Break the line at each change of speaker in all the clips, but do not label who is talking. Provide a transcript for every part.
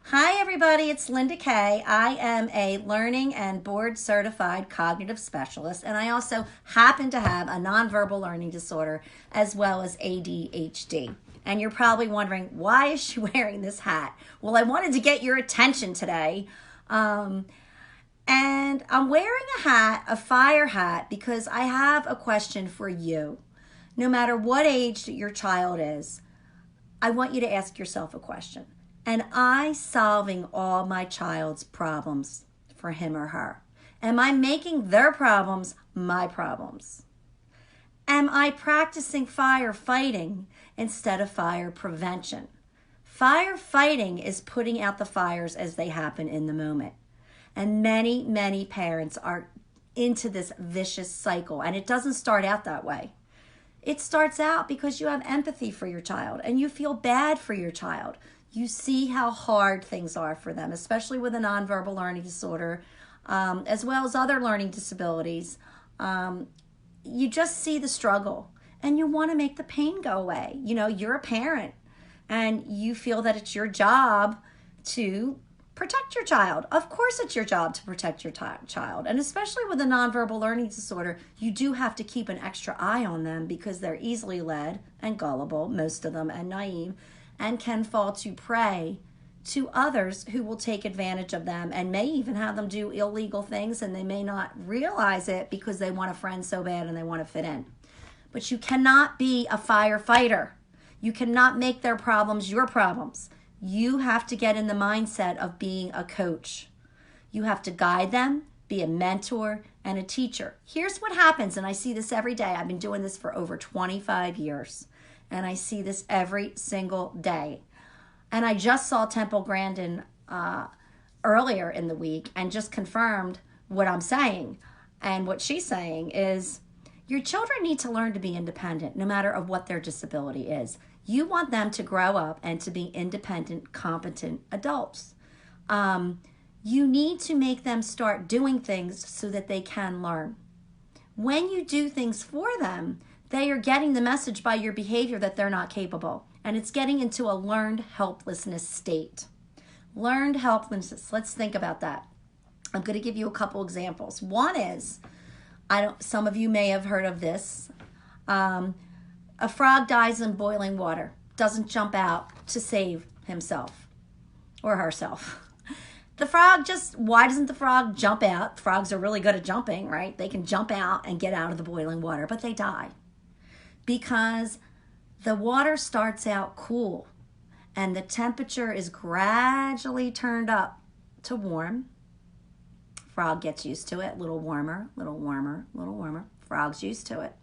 Hi everybody, it's Linda Kay. I am a learning and board certified cognitive specialist, and I also happen to have a nonverbal learning disorder as well as ADHD. And you're probably wondering, why is she wearing this hat? Well, I wanted to get your attention today. And I'm wearing a hat, a fire hat, because I have a question for you. No matter what age your child is, I want you to ask yourself a question. Am I solving all my child's problems for him or her? Am I making their problems my problems? Am I practicing firefighting instead of fire prevention? Firefighting is putting out the fires as they happen in the moment. And many, many parents are into this vicious cycle, and it doesn't start out that way. It starts out because you have empathy for your child and you feel bad for your child. You see how hard things are for them, especially with a nonverbal learning disorder, as well as other learning disabilities. You just see the struggle and you want to make the pain go away. You know, you're a parent and you feel that it's your job to protect your child. Of course it's your job to protect your child. And especially with a nonverbal learning disorder, you do have to keep an extra eye on them because they're easily led and gullible, most of them, and naive, and can fall to prey to others who will take advantage of them and may even have them do illegal things, and they may not realize it because they want a friend so bad and they want to fit in. But you cannot be a firefighter. You cannot make their problems your problems. You have to get in the mindset of being a coach. You have to guide them, be a mentor, and a teacher. Here's what happens, and I see this every day. I've been doing this for over 25 years. And I see this every single day. And I just saw Temple Grandin earlier in the week and just confirmed what I'm saying. And what she's saying is, your children need to learn to be independent no matter of what their disability is. You want them to grow up and to be independent, competent adults. You need to make them start doing things so that they can learn. When you do things for them, they are getting the message by your behavior that they're not capable. And it's getting into a learned helplessness state. Learned helplessness. Let's think about that. I'm going to give you a couple examples. One is, some of you may have heard of this. A frog dies in boiling water. Doesn't jump out to save himself or herself. Why doesn't the frog jump out? Frogs are really good at jumping, right? They can jump out and get out of the boiling water, but they die. Because the water starts out cool and the temperature is gradually turned up to warm. Frog gets used to it, a little warmer, little warmer, little warmer. Frog's used to it.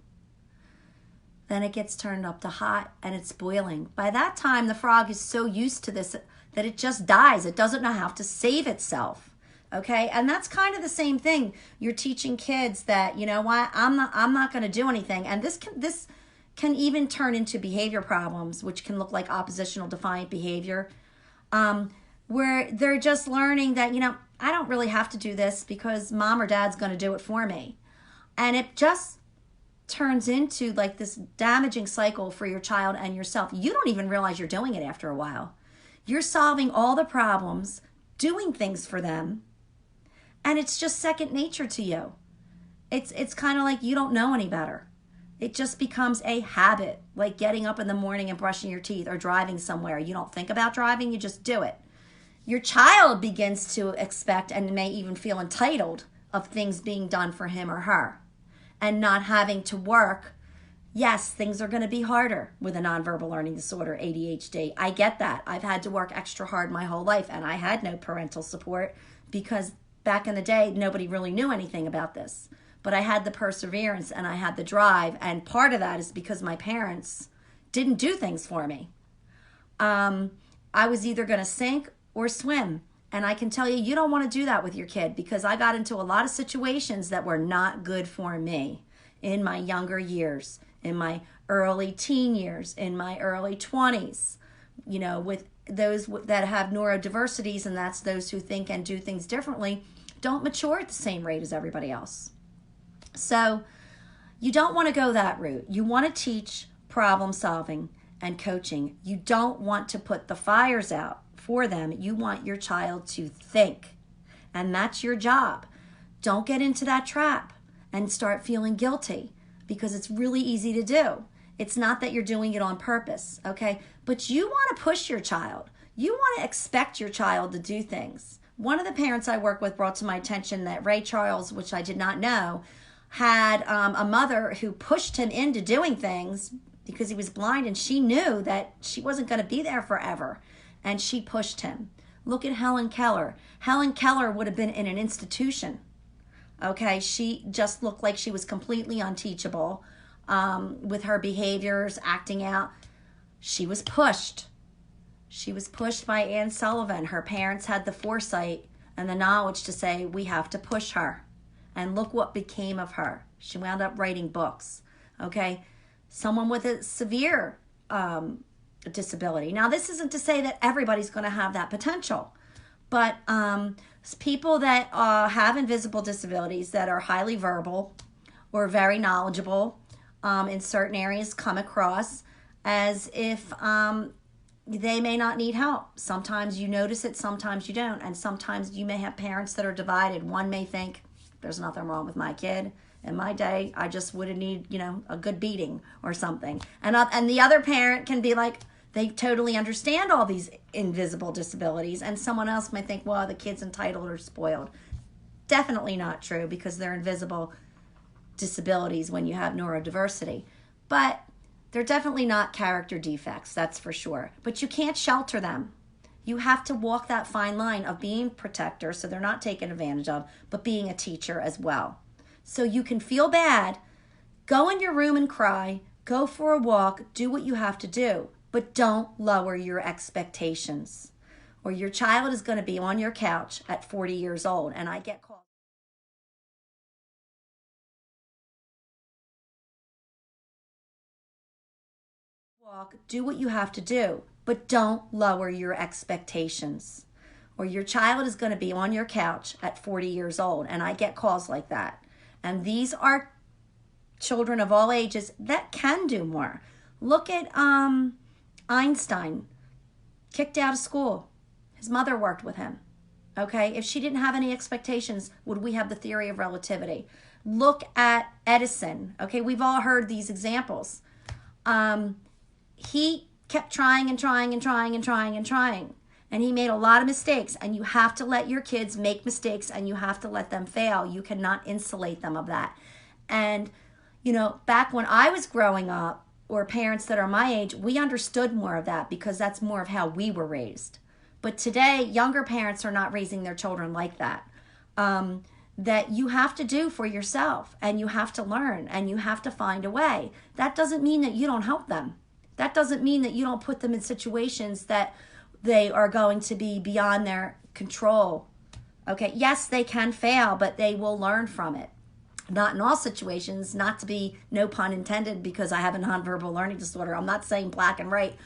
Then it gets turned up to hot and it's boiling. By that time, the frog is so used to this that it just dies. It doesn't know how to save itself. Okay, and that's kind of the same thing. You're teaching kids that, you know what, I'm not going to do anything, and this can even turn into behavior problems, which can look like oppositional defiant behavior, where they're just learning that, you know, I don't really have to do this because mom or dad's going to do it for me. And it just turns into like this damaging cycle for your child and yourself. You don't even realize you're doing it after a while. You're solving all the problems, doing things for them, and it's just second nature to you. It's kind of like you don't know any better. It just becomes a habit, like getting up in the morning and brushing your teeth or driving somewhere. You don't think about driving, you just do it. Your child begins to expect and may even feel entitled of things being done for him or her and not having to work. Yes, things are going to be harder with a nonverbal learning disorder, ADHD. I get that. I've had to work extra hard my whole life, and I had no parental support because back in the day, nobody really knew anything about this. But I had the perseverance and I had the drive, and part of that is because my parents didn't do things for me. I was either going to sink or swim, and I can tell you, you don't want to do that with your kid, because I got into a lot of situations that were not good for me in my younger years, in my early teen years, in my early 20s, you know, with those that have neurodiversities, and that's those who think and do things differently, don't mature at the same rate as everybody else. So you don't want to go that route. You want to teach problem solving and coaching. You don't want to put the fires out for them. You want your child to think. And that's your job. Don't get into that trap and start feeling guilty, because it's really easy to do. It's not that you're doing it on purpose, okay? But you want to push your child. You want to expect your child to do things. One of the parents I work with brought to my attention that Ray Charles, which I did not know, had a mother who pushed him into doing things because he was blind, and she knew that she wasn't going to be there forever, and she pushed him. Look at Helen Keller. Helen Keller would have been in an institution. Okay, she just looked like she was completely unteachable with her behaviors, acting out. She was pushed. She was pushed by Anne Sullivan. Her parents had the foresight and the knowledge to say, we have to push her. And look what became of her. She wound up writing books. Okay, someone with a severe disability. Now, this isn't to say that everybody's going to have that potential, but people that have invisible disabilities that are highly verbal or very knowledgeable in certain areas come across as if they may not need help. Sometimes you notice it, sometimes you don't. And sometimes you may have parents that are divided. One may think, there's nothing wrong with my kid. In my day, I just would have needed, a good beating or something. And the other parent can be like, they totally understand all these invisible disabilities, and someone else might think, well, the kid's entitled or spoiled. Definitely not true, because they're invisible disabilities when you have neurodiversity. But they're definitely not character defects, that's for sure. But you can't shelter them. You have to walk that fine line of being protector, so they're not taken advantage of, but being a teacher as well. So you can feel bad, go in your room and cry, go for a walk, do what you have to do. But don't lower your expectations, or your child is going to be on your couch at 40 years old. And I get called. Walk, do what you have to do, but don't lower your expectations, or your child is going to be on your couch at 40 years old. And I get calls like that. And these are children of all ages that can do more. Look at Einstein, kicked out of school. His mother worked with him. Okay, if she didn't have any expectations, would we have the theory of relativity? Look at Edison. Okay, we've all heard these examples. He kept trying and trying and trying and trying and trying. And he made a lot of mistakes. And you have to let your kids make mistakes, and you have to let them fail. You cannot insulate them of that. And, back when I was growing up, or parents that are my age, we understood more of that because that's more of how we were raised. But today, younger parents are not raising their children like that. That you have to do for yourself, and you have to learn, and you have to find a way. That doesn't mean that you don't help them. That doesn't mean that you don't put them in situations that they are going to be beyond their control. Okay, yes, they can fail, but they will learn from it. Not in all situations, not to be, no pun intended, because I have a nonverbal learning disorder. I'm not saying black and white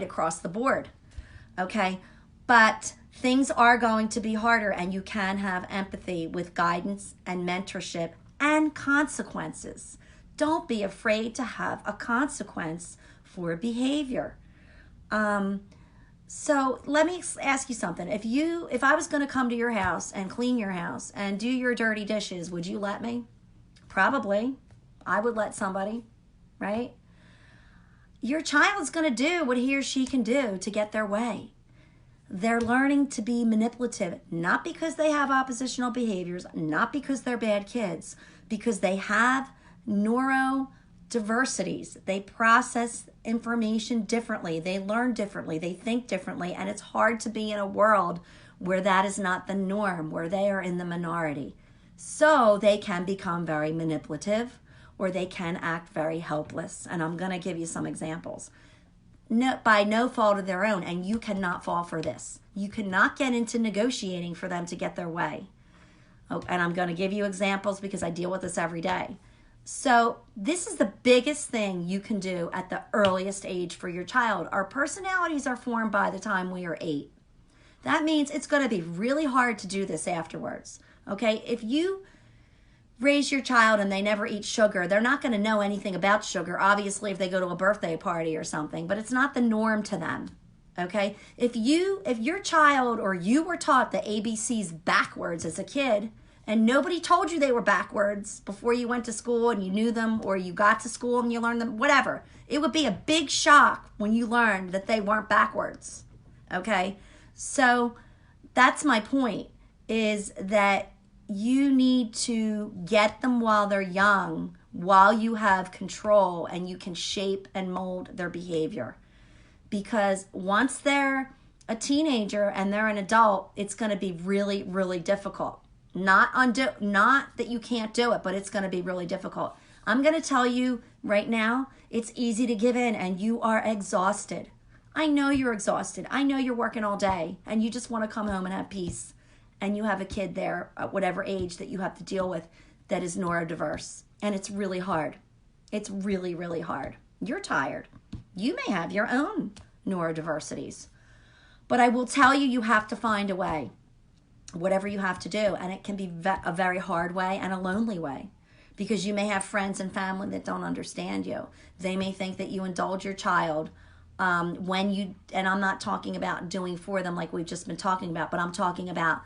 across the board. Okay, but things are going to be harder, and you can have empathy with guidance and mentorship and consequences. Don't be afraid to have a consequence for behavior. So let me ask you something. If I was going to come to your house and clean your house and do your dirty dishes, would you let me? Probably. I would let somebody, right? Your child's going to do what he or she can do to get their way. They're learning to be manipulative, not because they have oppositional behaviors, not because they're bad kids, because they have neurodiversities. They process information differently. They learn differently. They think differently. And it's hard to be in a world where that is not the norm, where they are in the minority. So they can become very manipulative, or they can act very helpless. And I'm going to give you some examples. By no fault of their own, and you cannot fall for this. You cannot get into negotiating for them to get their way. Oh, and I'm going to give you examples because I deal with this every day. So this is the biggest thing you can do at the earliest age for your child. Our personalities are formed by the time we are 8. That means it's going to be really hard to do this afterwards. Okay, if you raise your child and they never eat sugar, they're not going to know anything about sugar, obviously, if they go to a birthday party or something, but it's not the norm to them. Okay? If your child or you were taught the ABCs backwards as a kid, and nobody told you they were backwards before you went to school and you knew them, or you got to school and you learned them, whatever, it would be a big shock when you learned that they weren't backwards. Okay? So that's my point, is that you need to get them while they're young, while you have control and you can shape and mold their behavior. Because once they're a teenager and they're an adult, it's going to be really, really difficult. Not that you can't do it, but it's going to be really difficult. I'm going to tell you right now, it's easy to give in and you are exhausted. I know you're exhausted. I know you're working all day and you just want to come home and have peace. And you have a kid there at whatever age that you have to deal with that is neurodiverse. And it's really hard. It's really, really hard. You're tired. You may have your own neurodiversities. But I will tell you, you have to find a way, whatever you have to do. And it can be a very hard way and a lonely way, because you may have friends and family that don't understand you. They may think that you indulge your child and I'm not talking about doing for them like we've just been talking about, but I'm talking about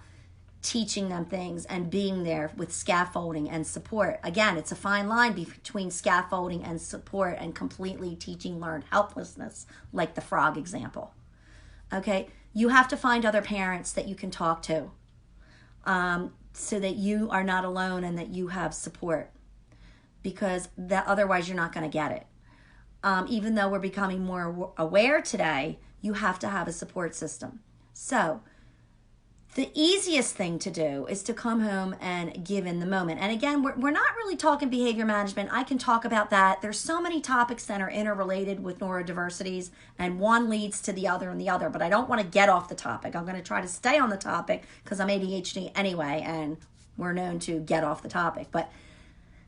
teaching them things and being there with scaffolding and support. Again, it's a fine line between scaffolding and support and completely teaching learned helplessness, like the frog example. Okay, you have to find other parents that you can talk to so that you are not alone and that you have support, because otherwise you're not going to get it. Even though we're becoming more aware today, you have to have a support system. So the easiest thing to do is to come home and give in the moment. And again, we're not really talking behavior management. I can talk about that. There's so many topics that are interrelated with neurodiversities, and one leads to the other and the other, but I don't want to get off the topic. I'm going to try to stay on the topic because I'm ADHD anyway, and we're known to get off the topic. But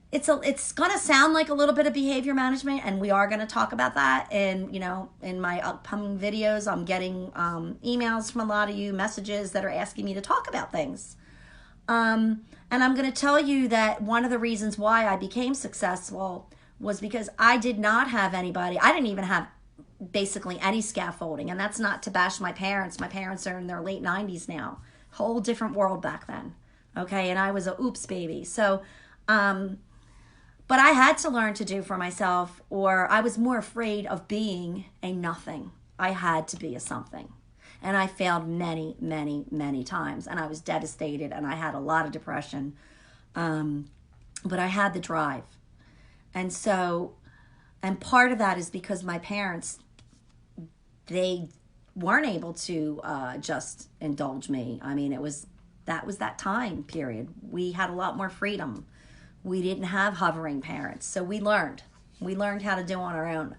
it's going to sound like a little bit of behavior management, and we are going to talk about that. And in my upcoming videos, I'm getting emails from a lot of you, messages that are asking me to talk about things. And I'm going to tell you that one of the reasons why I became successful was because I did not have anybody. I didn't even have basically any scaffolding, and that's not to bash my parents. My parents are in their late 90s now. Whole different world back then. Okay, and I was a oops baby. So, but I had to learn to do for myself, or I was more afraid of being a nothing. I had to be a something. And I failed many, many, many times. And I was devastated, and I had a lot of depression. But I had the drive. And part of that is because my parents, they weren't able to just indulge me. I mean, that was that time period. We had a lot more freedom. We didn't have hovering parents. So we learned how to do on our own.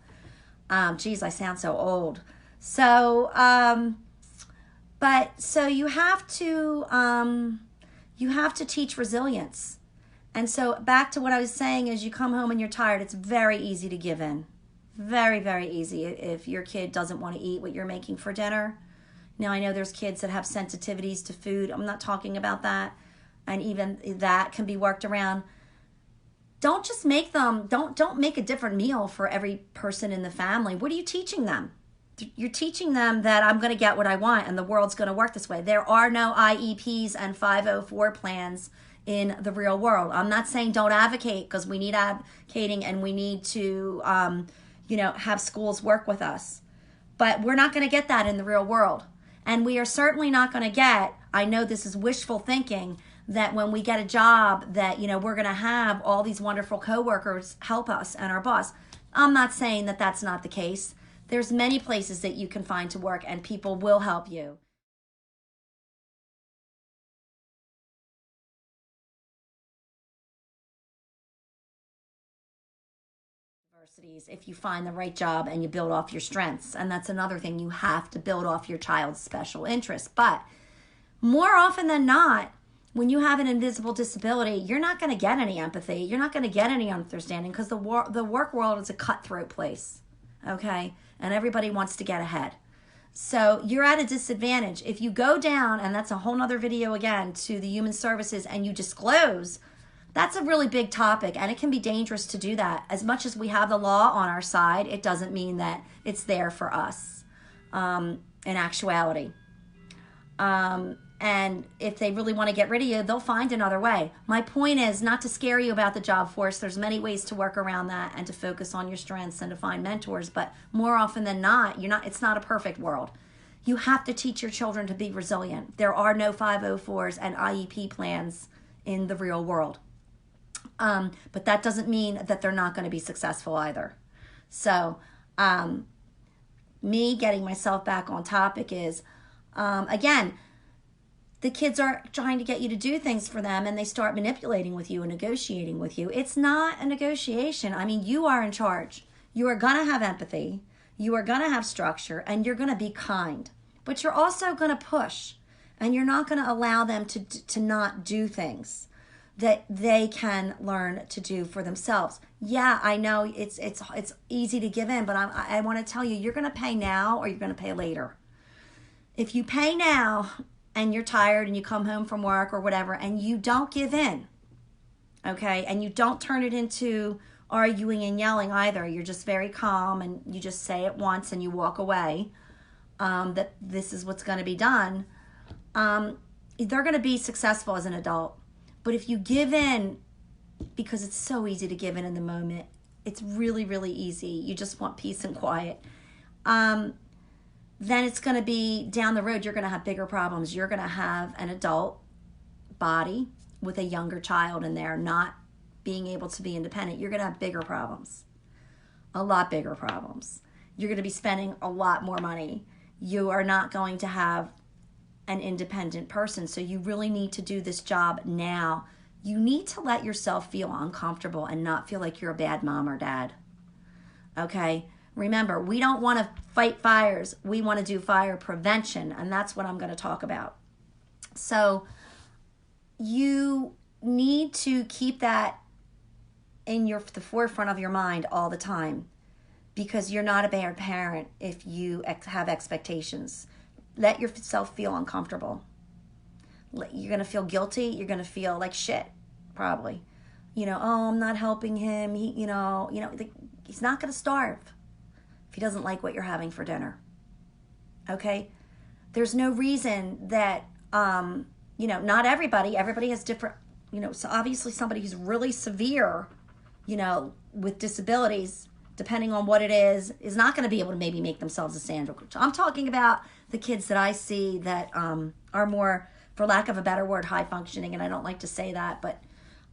Geez, I sound so old. So, so you have to teach resilience. And so back to what I was saying is, you come home and you're tired. It's very easy to give in. Very, very easy. If your kid doesn't want to eat what you're making for dinner. Now, I know there's kids that have sensitivities to food. I'm not talking about that. And even that can be worked around. Don't just make them, don't make a different meal for every person in the family. What are you teaching them? You're teaching them that I'm going to get what I want and the world's going to work this way. There are no IEPs and 504 plans in the real world. I'm not saying don't advocate, because we need advocating and we need to, have schools work with us. But we're not going to get that in the real world. And we are certainly not going to get, I know this is wishful thinking, that when we get a job that, we're going to have all these wonderful coworkers help us and our boss. I'm not saying that that's not the case. There's many places that you can find to work and people will help you. If you find the right job and you build off your strengths. And that's another thing, you have to build off your child's special interests. But more often than not, when you have an invisible disability, you're not going to get any empathy. You're not going to get any understanding, because the work world is a cutthroat place, okay? And everybody wants to get ahead. So you're at a disadvantage. If you go down, and that's a whole nother video again, to the human services and you disclose that's a really big topic, and it can be dangerous to do that. As much as we have the law on our side, it doesn't mean that it's there for us in actuality. And if they really want to get rid of you, they'll find another way. My point is not to scare you about the job force. There's many ways to work around that and to focus on your strengths and to find mentors. But more often than not, it's not a perfect world. You have to teach your children to be resilient. There are no 504s and IEP plans in the real world. But that doesn't mean that they're not going to be successful either. So me getting myself back on topic is, again, the kids are trying to get you to do things for them, and they start manipulating with you and negotiating with you. It's not a negotiation. I mean, you are in charge. You are going to have empathy. You are going to have structure, and you're going to be kind. But you're also going to push, and you're not going to allow them to not do things that they can learn to do for themselves. Yeah, I know it's easy to give in, but I want to tell you, you're going to pay now or you're going to pay later. If you pay now and you're tired and you come home from work or whatever and you don't give in, okay, and you don't turn it into arguing and yelling either, you're just very calm and you just say it once and you walk away, that this is what's going to be done, they're going to be successful as an adult. But if you give in, because it's so easy to give in the moment, it's really, really easy. You just want peace and quiet. Then it's going to be down the road, you're going to have bigger problems. You're going to have an adult body with a younger child in there not being able to be independent. You're going to have bigger problems, a lot bigger problems. You're going to be spending a lot more money. You are not going to have an independent person. So you really need to do this job now. You need to let yourself feel uncomfortable and not feel like you're a bad mom or dad. Okay? Remember, we don't want to fight fires. We want to do fire prevention, and that's what I'm going to talk about. So you need to keep that in the forefront of your mind all the time, because you're not a bad parent if you have expectations. Let yourself feel uncomfortable. You're going to feel guilty. You're going to feel like shit, probably. Oh, I'm not helping him. He's not going to starve if he doesn't like what you're having for dinner. Okay? There's no reason that, not everybody has different, so obviously somebody who's really severe, with disabilities, depending on what it is not going to be able to maybe make themselves a sandwich. I'm talking about the kids that I see that are more, for lack of a better word, high functioning, and I don't like to say that, but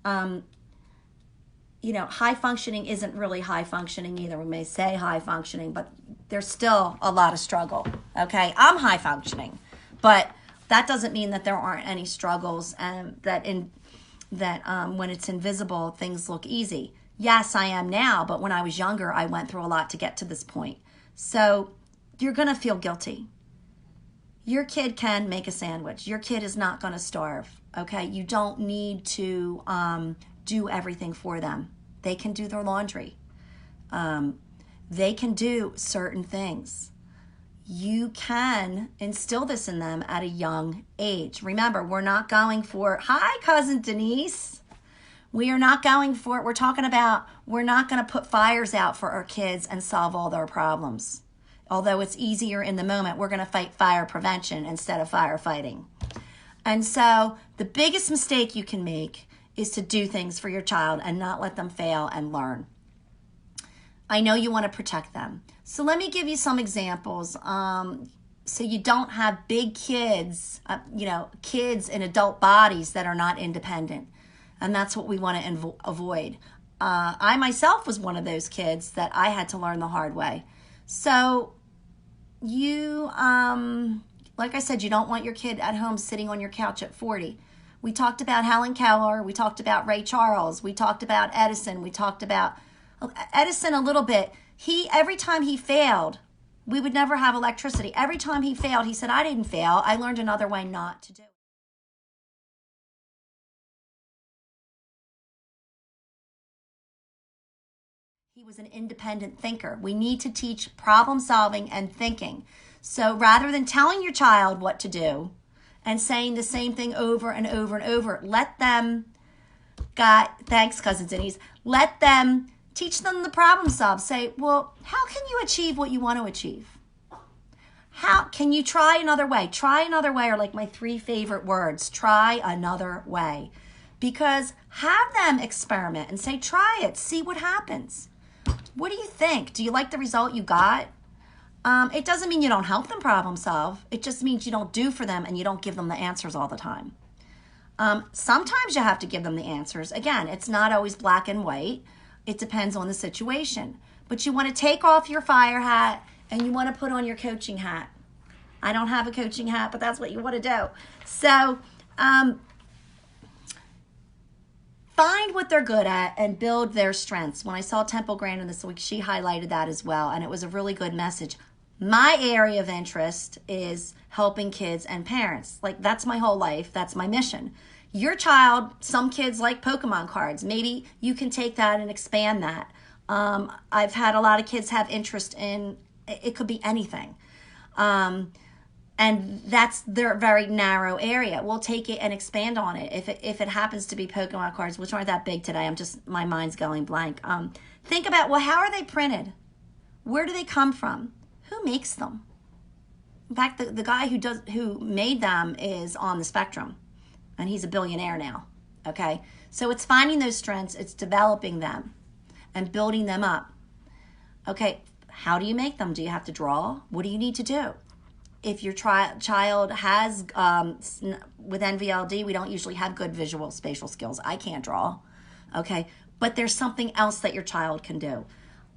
high functioning isn't really high functioning either. We may say high functioning, but there's still a lot of struggle. Okay, I'm high functioning, but that doesn't mean that there aren't any struggles, and that when it's invisible, things look easy. Yes, I am now, but when I was younger, I went through a lot to get to this point. So you're going to feel guilty. Your kid can make a sandwich. Your kid is not going to starve, okay? You don't need to do everything for them. They can do their laundry. They can do certain things. You can instill this in them at a young age. Remember, we're not going for, hi, Cousin Denise. We're not going for, we're talking about, we're not going to put fires out for our kids and solve all their problems. Although it's easier in the moment, we're going to fight fire prevention instead of firefighting. And so the biggest mistake you can make is to do things for your child and not let them fail and learn. I know you want to protect them. So let me give you some examples. So you don't have big kids, kids in adult bodies that are not independent. And that's what we want to avoid. I myself was one of those kids that I had to learn the hard way. So you, like I said, you don't want your kid at home sitting on your couch at 40. We talked about Helen Keller. We talked about Ray Charles. We talked about Edison. We talked about Edison a little bit. Every time he failed, we would never have electricity. Every time he failed, he said, I didn't fail. I learned another way not to do it. He was an independent thinker. We need to teach problem solving and thinking. So rather than telling your child what to do and saying the same thing over and over and over, let them Thanks, Cousin Denise. Let them, teach them the problem solve. Say, well, how can you achieve what you want to achieve? How can you try another way? Try another way are like my 3 favorite words. Try another way. Because have them experiment and say, try it, see what happens. What do you think? Do you like the result you got? It doesn't mean you don't help them problem solve. It just means you don't do for them and you don't give them the answers all the time. Sometimes you have to give them the answers. Again, it's not always black and white. It depends on the situation. But you want to take off your fire hat and you want to put on your coaching hat. I don't have a coaching hat, but that's what you want to do. So find what they're good at and build their strengths. When I saw Temple Grandin this week, she highlighted that as well, and it was a really good message. My area of interest is helping kids and parents. Like, that's my whole life. That's my mission. Your child, some kids like Pokemon cards. Maybe you can take that and expand that. I've had a lot of kids have interest in, it could be anything. And that's their very narrow area. We'll take it and expand on it. If it happens to be Pokemon cards, which aren't that big today, my mind's going blank. Think about, well, how are they printed? Where do they come from? Who makes them? In fact, the guy who made them is on the spectrum, and he's a billionaire now. Okay, so it's finding those strengths, it's developing them, and building them up. Okay, how do you make them? Do you have to draw? What do you need to do? If your child has, with NVLD, we don't usually have good visual spatial skills. I can't draw, okay? But there's something else that your child can do.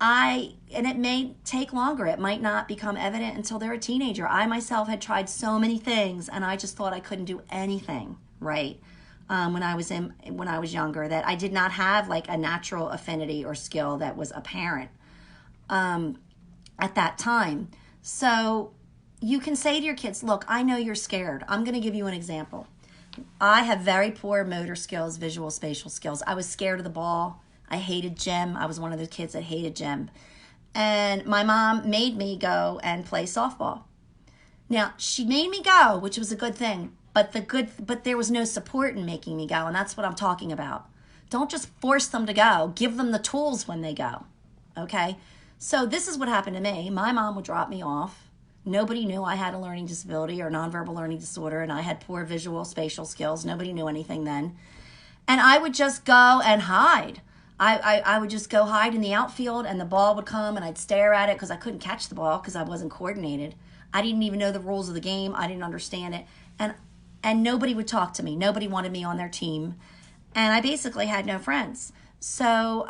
And it may take longer. It might not become evident until they're a teenager. I myself had tried so many things, and I just thought I couldn't do anything right when I was younger, that I did not have like a natural affinity or skill that was apparent at that time. So you can say to your kids, look, I know you're scared. I'm going to give you an example. I have very poor motor skills, visual spatial skills. I was scared of the ball. I hated gym. I was one of those kids that hated gym. And my mom made me go and play softball. Now, she made me go, which was a good thing, but there was no support in making me go, and that's what I'm talking about. Don't just force them to go. Give them the tools when they go, okay? So this is what happened to me. My mom would drop me off. Nobody knew I had a learning disability or nonverbal learning disorder, and I had poor visual spatial skills. Nobody knew anything then. And I would just go and hide. I would just go hide in the outfield, and the ball would come, and I'd stare at it because I couldn't catch the ball because I wasn't coordinated. I didn't even know the rules of the game. I didn't understand it. And nobody would talk to me. Nobody wanted me on their team. And I basically had no friends. So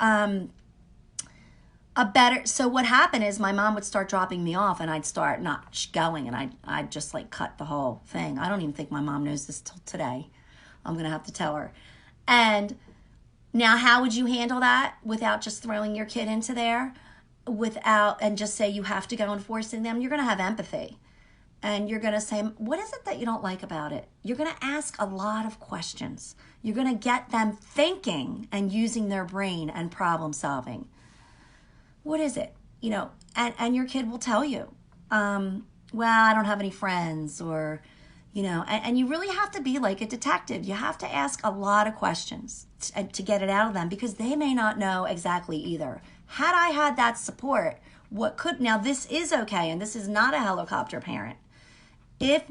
so what happened is my mom would start dropping me off, and I'd start not going, and I'd just like cut the whole thing. I don't even think my mom knows this till today. I'm going to have to tell her. And now, how would you handle that without just throwing your kid into there? And just say you have to go and forcing them? You're going to have empathy. And you're going to say, what is it that you don't like about it? You're going to ask a lot of questions. You're going to get them thinking and using their brain and problem solving. What is it? And your kid will tell you, well, I don't have any friends, or, and you really have to be like a detective. You have to ask a lot of questions to get it out of them, because they may not know exactly either. Had I had that support, now this is okay, and this is not a helicopter parent. If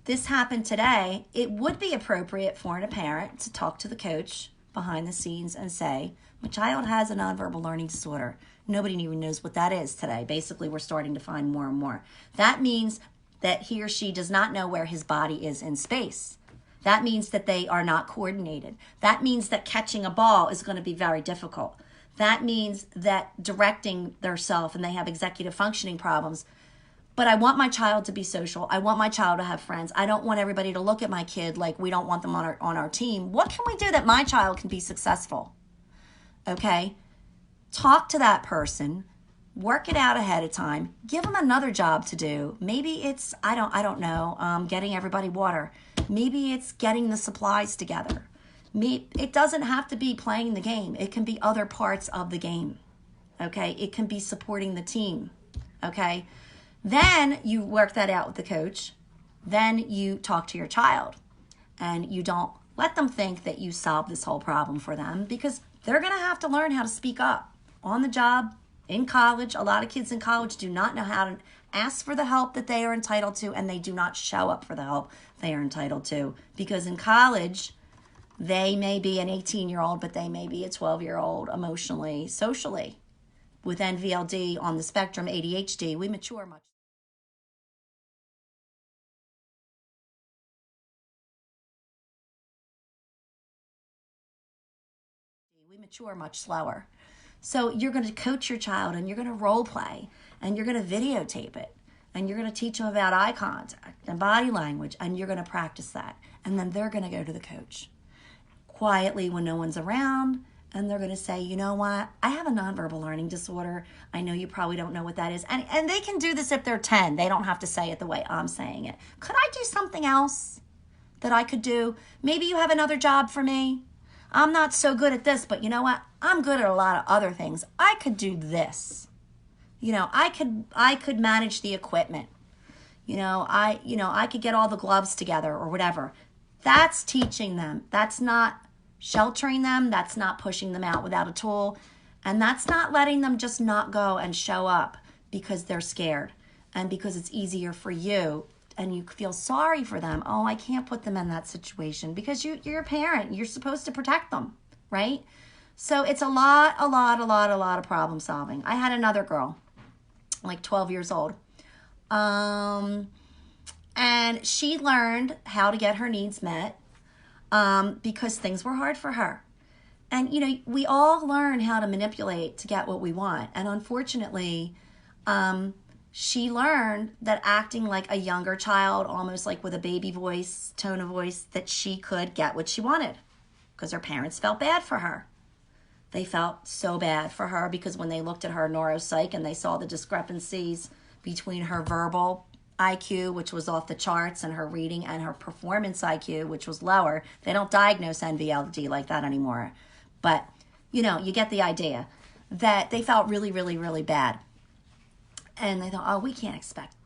this happened today, it would be appropriate for a parent to talk to the coach behind the scenes and say, my child has a nonverbal learning disorder. Nobody even knows what that is today. Basically, we're starting to find more and more. That means that he or she does not know where his body is in space. That means that they are not coordinated. That means that catching a ball is going to be very difficult. That means that directing theirself, and they have executive functioning problems. But I want my child to be social. I want my child to have friends. I don't want everybody to look at my kid like we don't want them on our team. What can we do that my child can be successful? Okay? Talk to that person. Work it out ahead of time. Give them another job to do. Maybe it's, I don't know, getting everybody water. Maybe it's getting the supplies together. It doesn't have to be playing the game. It can be other parts of the game. Okay? It can be supporting the team. Okay? Then you work that out with the coach. Then you talk to your child. And you don't Let them think that you solved this whole problem for them, because they're going to have to learn how to speak up on the job, in college. A lot of kids in college do not know how to ask for the help that they are entitled to, and they do not show up for the help they are entitled to, because in college, they may be an 18-year-old, but they may be a 12-year-old emotionally, socially. With NVLD on the spectrum, ADHD, we mature much. We mature much slower. So you're going to coach your child, and you're going to role play, and you're going to videotape it, and you're going to teach them about eye contact and body language, and you're going to practice that. And then they're going to go to the coach quietly when no one's around, and they're going to say, you know what, I have a nonverbal learning disorder. I know you probably don't know what that is. And they can do this if they're 10. They don't have to say it the way I'm saying it. Could I do something else that I could do? Maybe you have another job for me. I'm not so good at this, but you know what? I'm good at a lot of other things. I could do this. You know, I could manage the equipment. I could get all the gloves together or whatever. That's teaching them. That's not sheltering them. That's not pushing them out without a tool. And that's not letting them just not go and show up because they're scared and because it's easier for you and you feel sorry for them. Oh, I can't put them in that situation, because you're a parent. You're supposed to protect them, right? So it's a lot of problem solving. I had another girl, like 12 years old. And she learned how to get her needs met because things were hard for her. And, we all learn how to manipulate to get what we want. And unfortunately, she learned that acting like a younger child, almost like with a baby voice, tone of voice, that she could get what she wanted because her parents felt bad for her. They felt so bad for her because when they looked at her neuropsych and they saw the discrepancies between her verbal IQ, which was off the charts, and her reading, and her performance IQ, which was lower. They don't diagnose NVLD like that anymore. But, you get the idea that they felt really, really, really bad. And they thought, oh, we can't expect,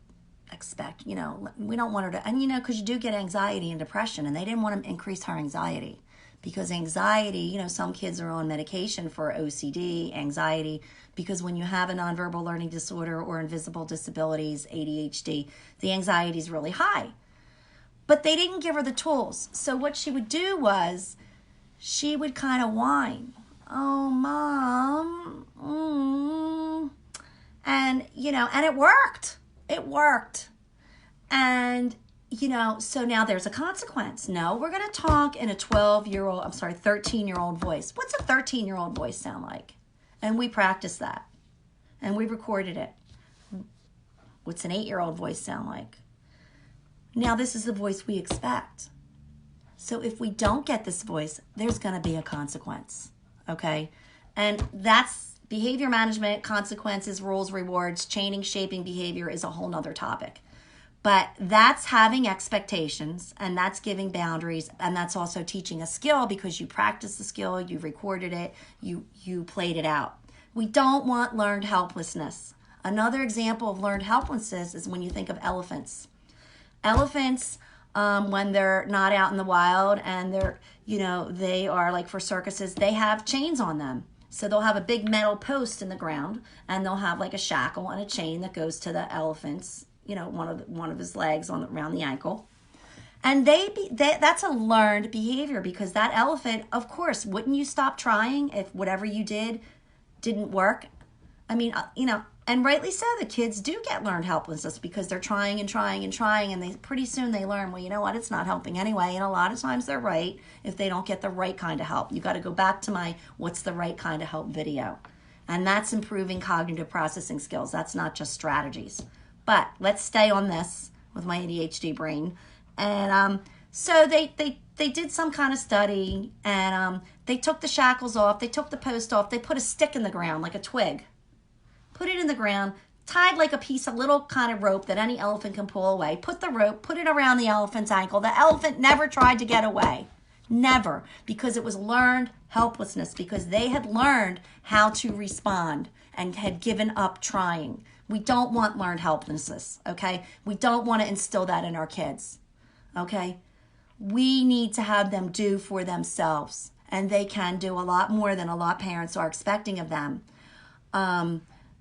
we don't want her to, and because you do get anxiety and depression, and they didn't want to increase her anxiety. Because anxiety, some kids are on medication for OCD, anxiety, because when you have a nonverbal learning disorder or invisible disabilities, ADHD, the anxiety is really high. But they didn't give her the tools. So what she would do was she would kind of whine, oh, Mom, and, and it worked. It worked. And so now there's a consequence. No, we're going to talk in a 13-year-old voice. What's a 13-year-old voice sound like? And we practiced that. And we recorded it. What's an 8-year-old voice sound like? Now this is the voice we expect. So if we don't get this voice, there's going to be a consequence. Okay? And that's behavior management, consequences, rules, rewards, chaining, shaping behavior is a whole nother topic. But that's having expectations, and that's giving boundaries, and that's also teaching a skill because you practiced the skill, you recorded it, you played it out. We don't want learned helplessness. Another example of learned helplessness is when you think of elephants. Elephants, when they're not out in the wild and they're, they are like for circuses, they have chains on them. So they'll have a big metal post in the ground, and they'll have like a shackle and a chain that goes to the elephant's, one of his legs around the ankle. And that's a learned behavior, because that elephant, of course, wouldn't you stop trying if whatever you did didn't work? I mean, and rightly so, the kids do get learned helplessness because they're trying and trying and trying, and pretty soon they learn, well, you know what, it's not helping anyway. And a lot of times they're right if they don't get the right kind of help. You got to go back to my what's the right kind of help video. And that's improving cognitive processing skills. That's not just strategies. But let's stay on this with my ADHD brain. And so they did some kind of study, and they took the shackles off, they took the post off, they put a stick in the ground, like a twig. Put it in the ground, tied like a piece of little kind of rope that any elephant can pull away. Put the rope, put it around the elephant's ankle. The elephant never tried to get away. Never. Because it was learned helplessness, because they had learned how to respond and had given up trying. We don't want learned helplessness, okay? We don't want to instill that in our kids, okay? we need to have them do for themselves. And they can do a lot more than a lot of parents are expecting of them.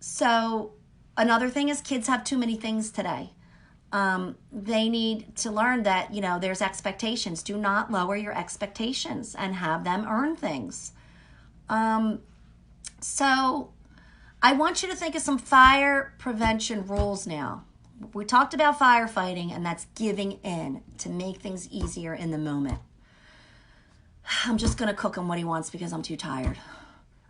So another thing is kids have too many things today. They need to learn that, there's expectations. Do not lower your expectations and have them earn things. So I want you to think of some fire prevention rules now. We talked about firefighting, and that's giving in to make things easier in the moment. I'm just going to cook him what he wants because I'm too tired.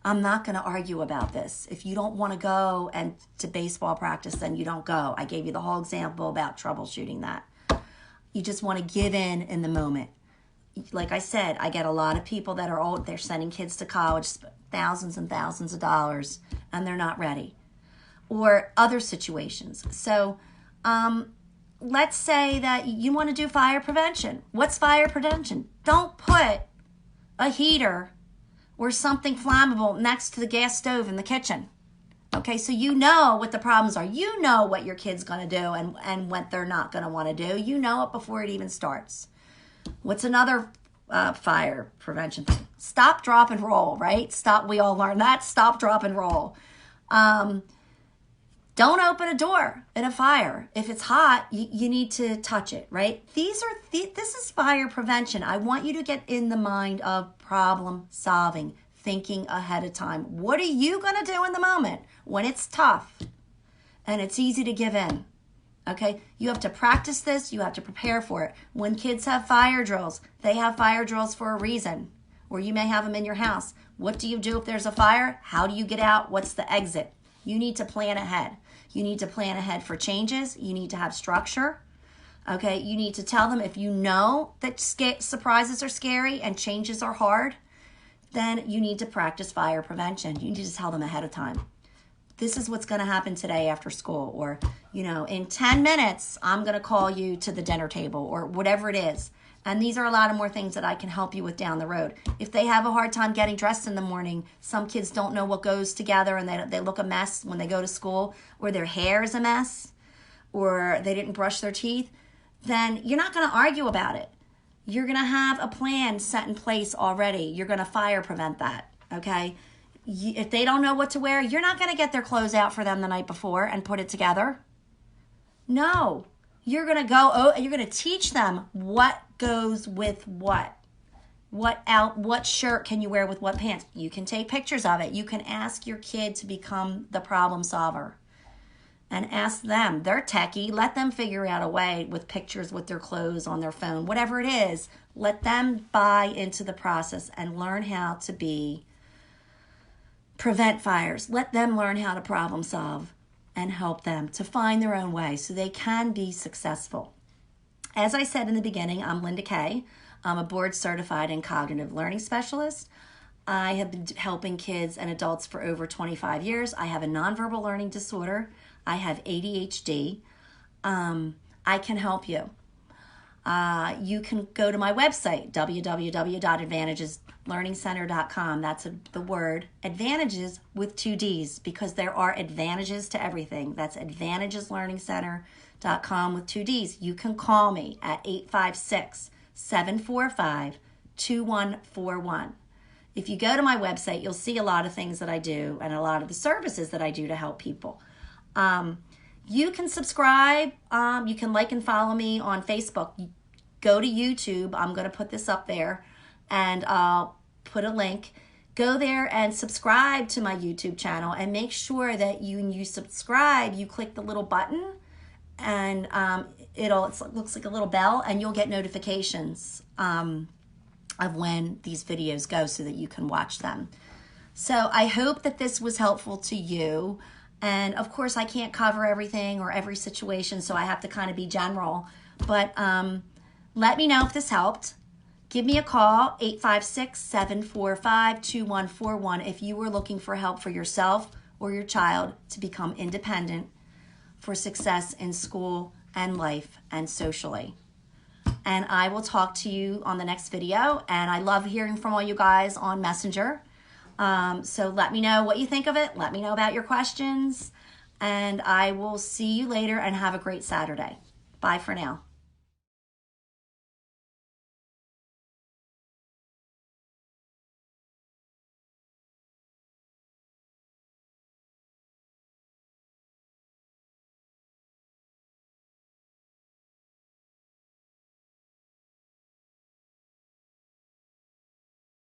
I'm not going to argue about this. If you don't want to go to baseball practice, then you don't go. I gave you the whole example about troubleshooting that. You just want to give in the moment. Like I said, I get a lot of people that are old. They're sending kids to college, thousands and thousands of dollars, and they're not ready. Or other situations. So let's say that you want to do fire prevention. What's fire prevention? Don't put a heater or something flammable next to the gas stove in the kitchen. Okay, so you know what the problems are. You know what your kid's going to do and what they're not going to want to do. You know it before it even starts. What's another fire prevention thing? Stop, drop, and roll, right? We all learned that. Stop, drop, and roll. Don't open a door in a fire. If it's hot, you need to touch it, right? This is fire prevention. I want you to get in the mind of problem solving, thinking ahead of time. What are you going to do in the moment when it's tough and it's easy to give in? Okay, you have to practice this. You have to prepare for it. When kids have fire drills, they have fire drills for a reason, or you may have them in your house. What do you do if there's a fire? How do you get out? What's the exit? You need to plan ahead. You need to plan ahead for changes. You need to have structure. Okay, you need to tell them if you know that surprises are scary and changes are hard, then you need to practice fire prevention. You need to tell them ahead of time. This is what's going to happen today after school, or, in 10 minutes, I'm going to call you to the dinner table, or whatever it is. And these are a lot of more things that I can help you with down the road. If they have a hard time getting dressed in the morning, some kids don't know what goes together and they look a mess when they go to school, or their hair is a mess, or they didn't brush their teeth, then you're not going to argue about it. You're going to have a plan set in place already. You're going to fire prevent that, okay? If they don't know what to wear, you're not going to get their clothes out for them the night before and put it together. No. You're going to teach them what goes with what. What shirt can you wear with what pants? You can take pictures of it. You can ask your kid to become the problem solver. And ask them. They're techie. Let them figure out a way with pictures with their clothes on their phone. Whatever it is, let them buy into the process and learn how to prevent fires. Let them learn how to problem solve and help them to find their own way so they can be successful. As I said in the beginning, I'm Linda Kay. I'm a board certified and cognitive learning specialist. I have been helping kids and adults for over 25 years. I have a nonverbal learning disorder. I have ADHD. I can help you. You can go to my website, www.ADDvantagesLearningCenter.com. That's the word ADDvantages with 2 Ds, because there are advantages to everything. That's ADDvantagesLearningCenter.com with 2 Ds. You can call me at 856-745-2141. If you go to my website, you'll see a lot of things that I do and a lot of the services that I do to help people. You can subscribe. You can like and follow me on Facebook. Go to YouTube. I'm going to put this up there, and I'll put a link. Go there and subscribe to my YouTube channel, and make sure that when you subscribe, you click the little button, and it looks like a little bell, and you'll get notifications of when these videos go so that you can watch them. So I hope that this was helpful to you. And of course, I can't cover everything or every situation, so I have to kind of be general. But let me know if this helped. Give me a call, 856-745-2141, if you were looking for help for yourself or your child to become independent for success in school and life and socially. And I will talk to you on the next video. And I love hearing from all you guys on Messenger. So let me know what you think of it. Let me know about your questions. And I will see you later, and have a great Saturday. Bye for now.